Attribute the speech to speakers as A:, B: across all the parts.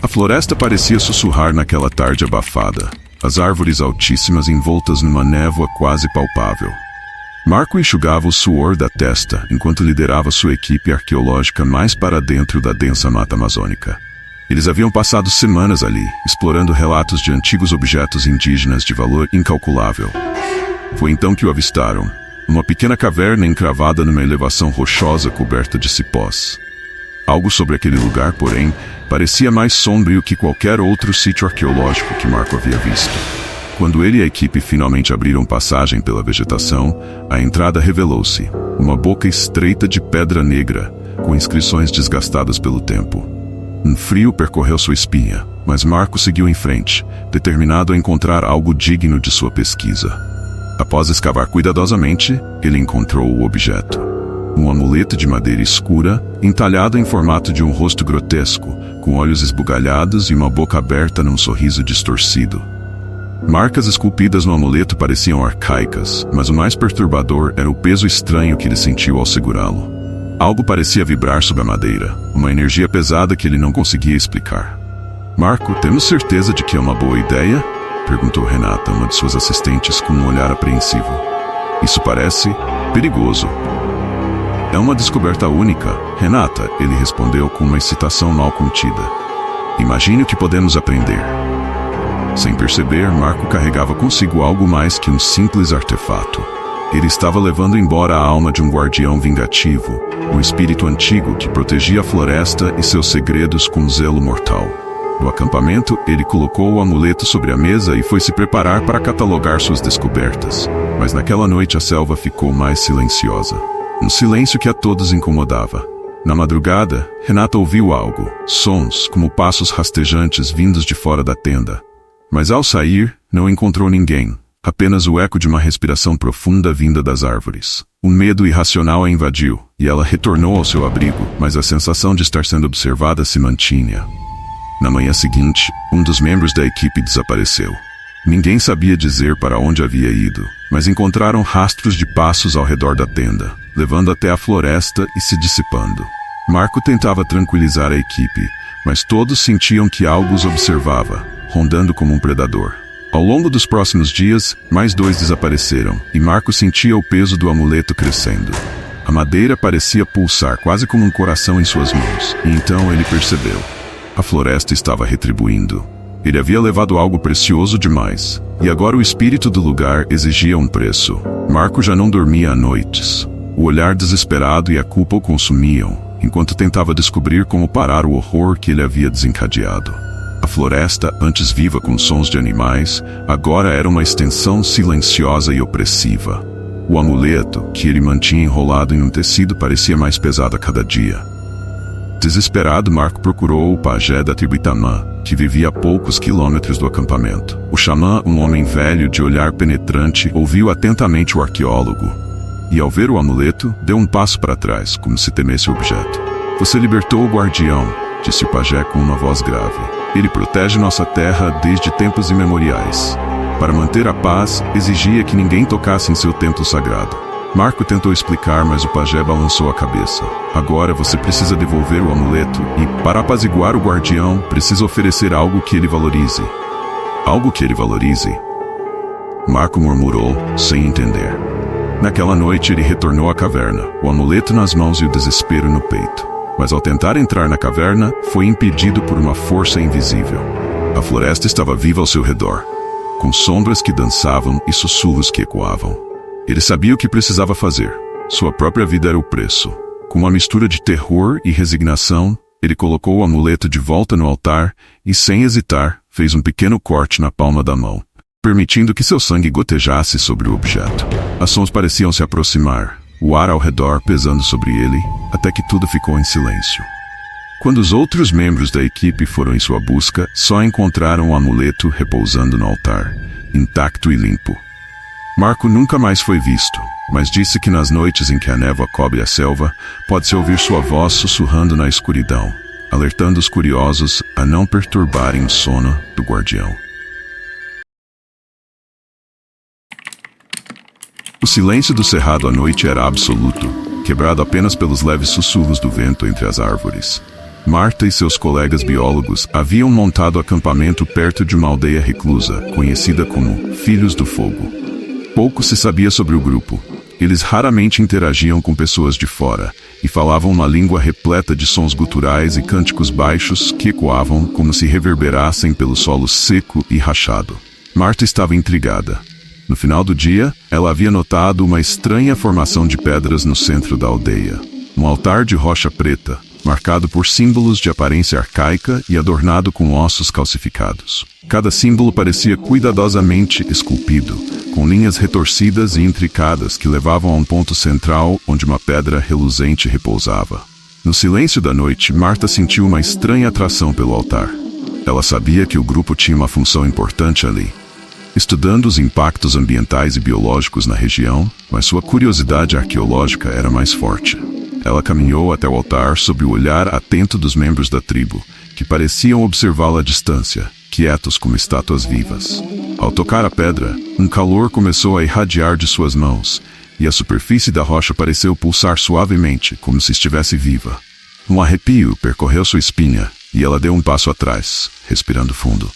A: A floresta parecia sussurrar naquela tarde abafada, as árvores altíssimas envoltas numa névoa quase palpável. Marco enxugava o suor da testa enquanto liderava sua equipe arqueológica mais para dentro da densa mata amazônica. Eles haviam passado semanas ali, explorando relatos de antigos objetos indígenas de valor incalculável. Foi então que o avistaram, uma pequena caverna encravada numa elevação rochosa coberta de cipós. Algo sobre aquele lugar, porém, parecia mais sombrio que qualquer outro sítio arqueológico que Marco havia visto. Quando ele e a equipe finalmente abriram passagem pela vegetação, a entrada revelou-se, uma boca estreita de pedra negra, com inscrições desgastadas pelo tempo. Um frio percorreu sua espinha, mas Marco seguiu em frente, determinado a encontrar algo digno de sua pesquisa. Após escavar cuidadosamente, ele encontrou o objeto. Um amuleto de madeira escura, entalhado em formato de um rosto grotesco, com olhos esbugalhados e uma boca aberta num sorriso distorcido. Marcas esculpidas no amuleto pareciam arcaicas, mas o mais perturbador era o peso estranho que ele sentiu ao segurá-lo. Algo parecia vibrar sob a madeira, uma energia pesada que ele não conseguia explicar. "Marco, temos certeza de que é uma boa ideia?" perguntou Renata, uma de suas assistentes, com um olhar apreensivo. "Isso parece perigoso." "É uma descoberta única, Renata", ele respondeu com uma excitação mal contida. "Imagine o que podemos aprender." Sem perceber, Marco carregava consigo algo mais que um simples artefato. Ele estava levando embora a alma de um guardião vingativo, um espírito antigo que protegia a floresta e seus segredos com zelo mortal. No acampamento, ele colocou o amuleto sobre a mesa e foi se preparar para catalogar suas descobertas. Mas naquela noite a selva ficou mais silenciosa. Um silêncio que a todos incomodava. Na madrugada, Renata ouviu algo, sons como passos rastejantes vindos de fora da tenda. Mas ao sair, não encontrou ninguém, apenas o eco de uma respiração profunda vinda das árvores. Um medo irracional a invadiu, e ela retornou ao seu abrigo, mas a sensação de estar sendo observada se mantinha. Na manhã seguinte, um dos membros da equipe desapareceu. Ninguém sabia dizer para onde havia ido, mas encontraram rastros de passos ao redor da tenda, levando até a floresta e se dissipando. Marco tentava tranquilizar a equipe, mas todos sentiam que algo os observava, rondando como um predador. Ao longo dos próximos dias, mais 2 desapareceram, e Marco sentia o peso do amuleto crescendo. A madeira parecia pulsar quase como um coração em suas mãos, e então ele percebeu. A floresta estava retribuindo. Ele havia levado algo precioso demais, e agora o espírito do lugar exigia um preço. Marco já não dormia há noites. O olhar desesperado e a culpa o consumiam, enquanto tentava descobrir como parar o horror que ele havia desencadeado. A floresta, antes viva com sons de animais, agora era uma extensão silenciosa e opressiva. O amuleto, que ele mantinha enrolado em um tecido, parecia mais pesado a cada dia. Desesperado, Marco procurou o pajé da tribo Itamã, que vivia a poucos quilômetros do acampamento. O xamã, um homem velho de olhar penetrante, ouviu atentamente o arqueólogo. E ao ver o amuleto, deu um passo para trás, como se temesse o objeto. "Você libertou o guardião", disse o pajé com uma voz grave. "Ele protege nossa terra desde tempos imemoriais. Para manter a paz, exigia que ninguém tocasse em seu templo sagrado." Marco tentou explicar, mas o pajé balançou a cabeça. "Agora você precisa devolver o amuleto e, para apaziguar o guardião, precisa oferecer algo que ele valorize." "Algo que ele valorize?" Marco murmurou, sem entender. Naquela noite ele retornou à caverna, o amuleto nas mãos e o desespero no peito. Mas ao tentar entrar na caverna, foi impedido por uma força invisível. A floresta estava viva ao seu redor, com sombras que dançavam e sussurros que ecoavam. Ele sabia o que precisava fazer. Sua própria vida era o preço. Com uma mistura de terror e resignação, ele colocou o amuleto de volta no altar e, sem hesitar, fez um pequeno corte na palma da mão, permitindo que seu sangue gotejasse sobre o objeto. As sons pareciam se aproximar, o ar ao redor pesando sobre ele, até que tudo ficou em silêncio. Quando os outros membros da equipe foram em sua busca, só encontraram o amuleto repousando no altar, intacto e limpo. Marco nunca mais foi visto, mas disse que nas noites em que a névoa cobre a selva, pode-se ouvir sua voz sussurrando na escuridão, alertando os curiosos a não perturbarem o sono do guardião. O silêncio do cerrado à noite era absoluto, quebrado apenas pelos leves sussurros do vento entre as árvores. Marta e seus colegas biólogos haviam montado acampamento perto de uma aldeia reclusa, conhecida como Filhos do Fogo. Pouco se sabia sobre o grupo. Eles raramente interagiam com pessoas de fora, e falavam uma língua repleta de sons guturais e cânticos baixos que ecoavam como se reverberassem pelo solo seco e rachado. Marta estava intrigada. No final do dia, ela havia notado uma estranha formação de pedras no centro da aldeia. Um altar de rocha preta, marcado por símbolos de aparência arcaica e adornado com ossos calcificados. Cada símbolo parecia cuidadosamente esculpido, com linhas retorcidas e intricadas que levavam a um ponto central onde uma pedra reluzente repousava. No silêncio da noite, Marta sentiu uma estranha atração pelo altar. Ela sabia que o grupo tinha uma função importante ali, estudando os impactos ambientais e biológicos na região, mas sua curiosidade arqueológica era mais forte. Ela caminhou até o altar sob o olhar atento dos membros da tribo, que pareciam observá-la à distância, quietos como estátuas vivas. Ao tocar a pedra, um calor começou a irradiar de suas mãos, e a superfície da rocha pareceu pulsar suavemente, como se estivesse viva. Um arrepio percorreu sua espinha, e ela deu um passo atrás, respirando fundo.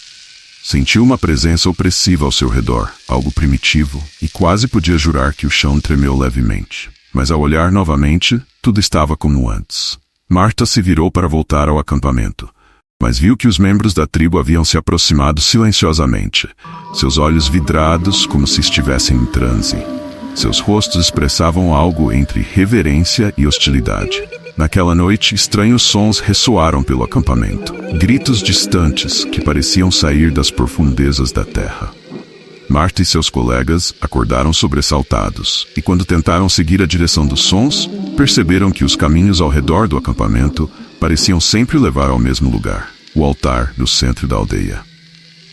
A: Sentiu uma presença opressiva ao seu redor, algo primitivo, e quase podia jurar que o chão tremeu levemente. Mas ao olhar novamente, tudo estava como antes. Marta se virou para voltar ao acampamento, mas viu que os membros da tribo haviam se aproximado silenciosamente, seus olhos vidrados como se estivessem em transe. Seus rostos expressavam algo entre reverência e hostilidade. Naquela noite, estranhos sons ressoaram pelo acampamento. Gritos distantes que pareciam sair das profundezas da terra. Marta e seus colegas acordaram sobressaltados, e quando tentaram seguir a direção dos sons, perceberam que os caminhos ao redor do acampamento pareciam sempre levar ao mesmo lugar, o altar no centro da aldeia.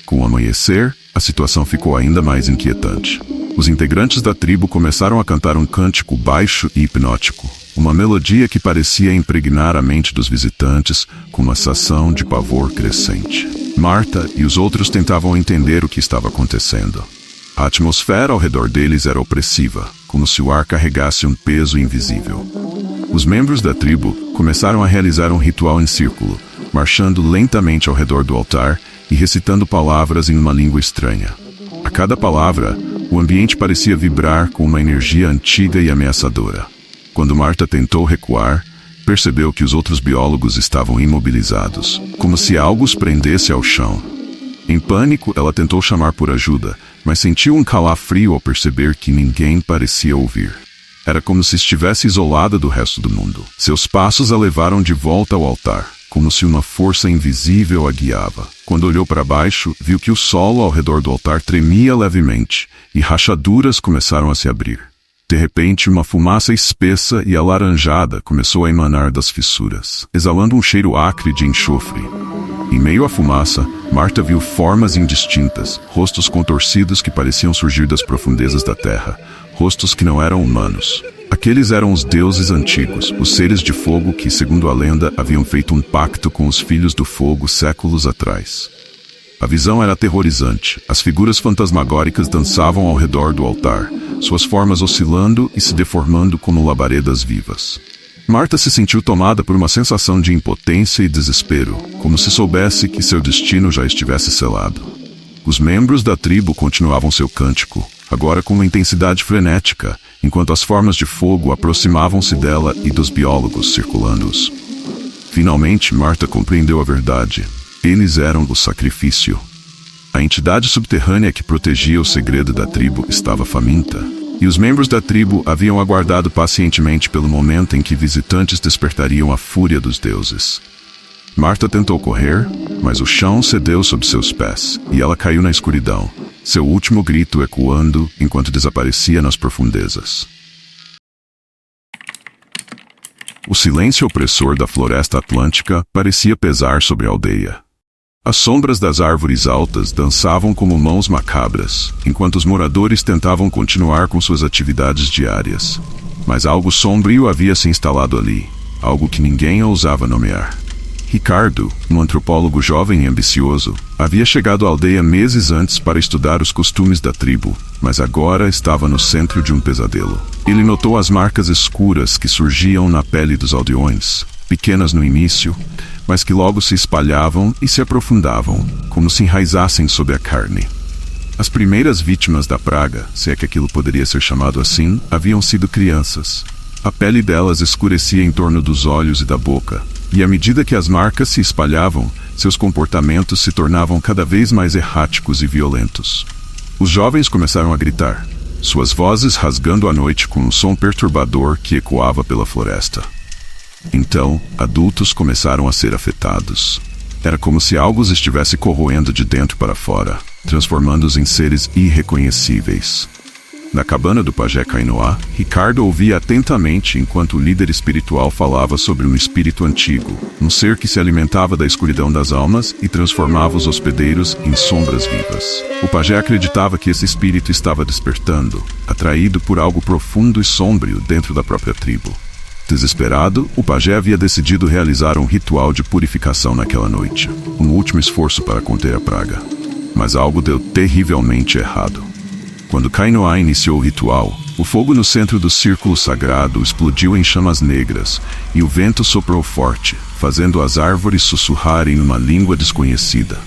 A: Com o amanhecer, a situação ficou ainda mais inquietante. Os integrantes da tribo começaram a cantar um cântico baixo e hipnótico, uma melodia que parecia impregnar a mente dos visitantes com uma sensação de pavor crescente. Marta e os outros tentavam entender o que estava acontecendo. A atmosfera ao redor deles era opressiva, como se o ar carregasse um peso invisível. Os membros da tribo começaram a realizar um ritual em círculo, marchando lentamente ao redor do altar e recitando palavras em uma língua estranha. A cada palavra, o ambiente parecia vibrar com uma energia antiga e ameaçadora. Quando Marta tentou recuar, percebeu que os outros biólogos estavam imobilizados, como se algo os prendesse ao chão. Em pânico, ela tentou chamar por ajuda, mas sentiu um calafrio ao perceber que ninguém parecia ouvir. Era como se estivesse isolada do resto do mundo. Seus passos a levaram de volta ao altar, como se uma força invisível a guiava. Quando olhou para baixo, viu que o solo ao redor do altar tremia levemente, e rachaduras começaram a se abrir. De repente, uma fumaça espessa e alaranjada começou a emanar das fissuras, exalando um cheiro acre de enxofre. Em meio à fumaça, Marta viu formas indistintas, rostos contorcidos que pareciam surgir das profundezas da terra, rostos que não eram humanos. Aqueles eram os deuses antigos, os seres de fogo que, segundo a lenda, haviam feito um pacto com os filhos do fogo séculos atrás. A visão era aterrorizante. As figuras fantasmagóricas dançavam ao redor do altar, suas formas oscilando e se deformando como labaredas vivas. Marta se sentiu tomada por uma sensação de impotência e desespero, como se soubesse que seu destino já estivesse selado. Os membros da tribo continuavam seu cântico, agora com uma intensidade frenética, enquanto as formas de fogo aproximavam-se dela e dos biólogos circulando-os. Finalmente, Marta compreendeu a verdade. Eles eram o sacrifício. A entidade subterrânea que protegia o segredo da tribo estava faminta, e os membros da tribo haviam aguardado pacientemente pelo momento em que visitantes despertariam a fúria dos deuses. Marta tentou correr, mas o chão cedeu sob seus pés, e ela caiu na escuridão, seu último grito ecoando enquanto desaparecia nas profundezas. O silêncio opressor da floresta atlântica parecia pesar sobre a aldeia. As sombras das árvores altas dançavam como mãos macabras, enquanto os moradores tentavam continuar com suas atividades diárias. Mas algo sombrio havia se instalado ali, algo que ninguém ousava nomear. Ricardo, um antropólogo jovem e ambicioso, havia chegado à aldeia meses antes para estudar os costumes da tribo, mas agora estava no centro de um pesadelo. Ele notou as marcas escuras que surgiam na pele dos aldeões, pequenas no início, mas que logo se espalhavam e se aprofundavam, como se enraizassem sob a carne. As primeiras vítimas da praga, se é que aquilo poderia ser chamado assim, haviam sido crianças. A pele delas escurecia em torno dos olhos e da boca, e à medida que as marcas se espalhavam, seus comportamentos se tornavam cada vez mais erráticos e violentos. Os jovens começaram a gritar, suas vozes rasgando a noite com um som perturbador que ecoava pela floresta. Então, adultos começaram a ser afetados. Era como se algo os estivesse corroendo de dentro para fora, transformando-os em seres irreconhecíveis. Na cabana do pajé Kainoa, Ricardo ouvia atentamente enquanto o líder espiritual falava sobre um espírito antigo, um ser que se alimentava da escuridão das almas e transformava os hospedeiros em sombras vivas. O pajé acreditava que esse espírito estava despertando, atraído por algo profundo e sombrio dentro da própria tribo. Desesperado, o pajé havia decidido realizar um ritual de purificação naquela noite, um último esforço para conter a praga. Mas algo deu terrivelmente errado. Quando Kainoa iniciou o ritual, o fogo no centro do círculo sagrado explodiu em chamas negras, e o vento soprou forte, fazendo as árvores sussurrarem numa língua desconhecida.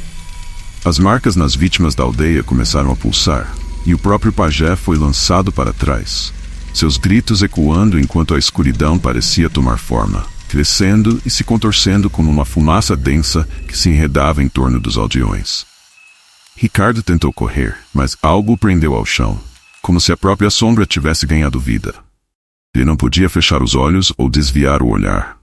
A: As marcas nas vítimas da aldeia começaram a pulsar, e o próprio pajé foi lançado para trás, seus gritos ecoando enquanto a escuridão parecia tomar forma, crescendo e se contorcendo como uma fumaça densa que se enredava em torno dos aldeões. Ricardo tentou correr, mas algo o prendeu ao chão, como se a própria sombra tivesse ganhado vida. Ele não podia fechar os olhos ou desviar o olhar.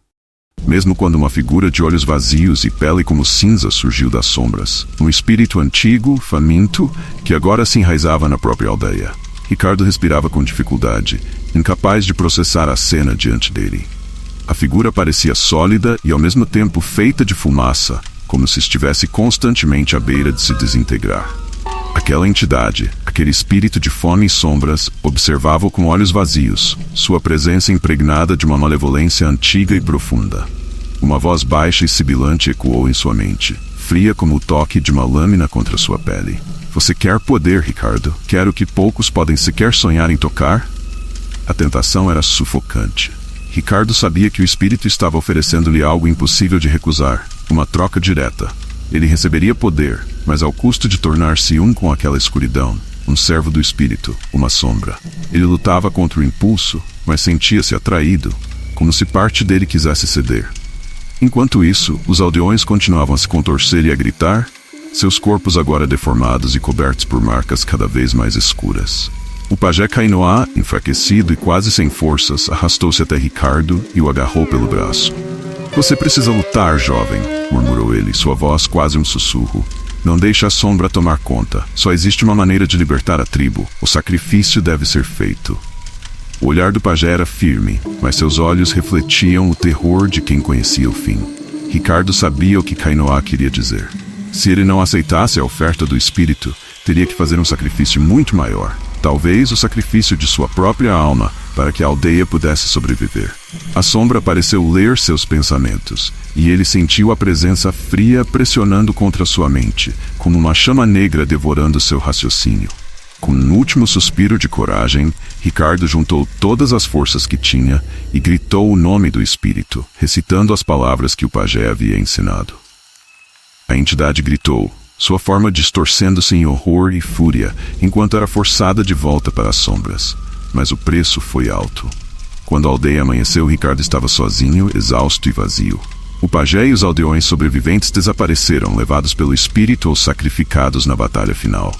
A: Mesmo quando uma figura de olhos vazios e pele como cinza surgiu das sombras, um espírito antigo, faminto, que agora se enraizava na própria aldeia. Ricardo respirava com dificuldade, incapaz de processar a cena diante dele. A figura parecia sólida e ao mesmo tempo feita de fumaça, como se estivesse constantemente à beira de se desintegrar. Aquela entidade, aquele espírito de fome e sombras, observava-o com olhos vazios, sua presença impregnada de uma malevolência antiga e profunda. Uma voz baixa e sibilante ecoou em sua mente, fria como o toque de uma lâmina contra sua pele. Você quer poder, Ricardo? Quer o que poucos podem sequer sonhar em tocar? A tentação era sufocante. Ricardo sabia que o espírito estava oferecendo-lhe algo impossível de recusar, uma troca direta. Ele receberia poder, mas ao custo de tornar-se um com aquela escuridão, um servo do espírito, uma sombra. Ele lutava contra o impulso, mas sentia-se atraído, como se parte dele quisesse ceder. Enquanto isso, os aldeões continuavam a se contorcer e a gritar, seus corpos agora deformados e cobertos por marcas cada vez mais escuras. O pajé Kainoa, enfraquecido e quase sem forças, arrastou-se até Ricardo e o agarrou pelo braço. Você precisa lutar, jovem, murmurou ele, sua voz quase um sussurro. Não deixe a sombra tomar conta. Só existe uma maneira de libertar a tribo. O sacrifício deve ser feito. O olhar do pajé era firme, mas seus olhos refletiam o terror de quem conhecia o fim. Ricardo sabia o que Kainoa queria dizer. Se ele não aceitasse a oferta do espírito, teria que fazer um sacrifício muito maior. Talvez o sacrifício de sua própria alma, para que a aldeia pudesse sobreviver. A sombra pareceu ler seus pensamentos, e ele sentiu a presença fria pressionando contra sua mente, como uma chama negra devorando seu raciocínio. Com um último suspiro de coragem, Ricardo juntou todas as forças que tinha e gritou o nome do espírito, recitando as palavras que o pajé havia ensinado. A entidade gritou, sua forma distorcendo-se em horror e fúria, enquanto era forçada de volta para as sombras. Mas o preço foi alto. Quando a aldeia amanheceu, Ricardo estava sozinho, exausto e vazio. O pajé e os aldeões sobreviventes desapareceram, levados pelo espírito ou sacrificados na batalha final.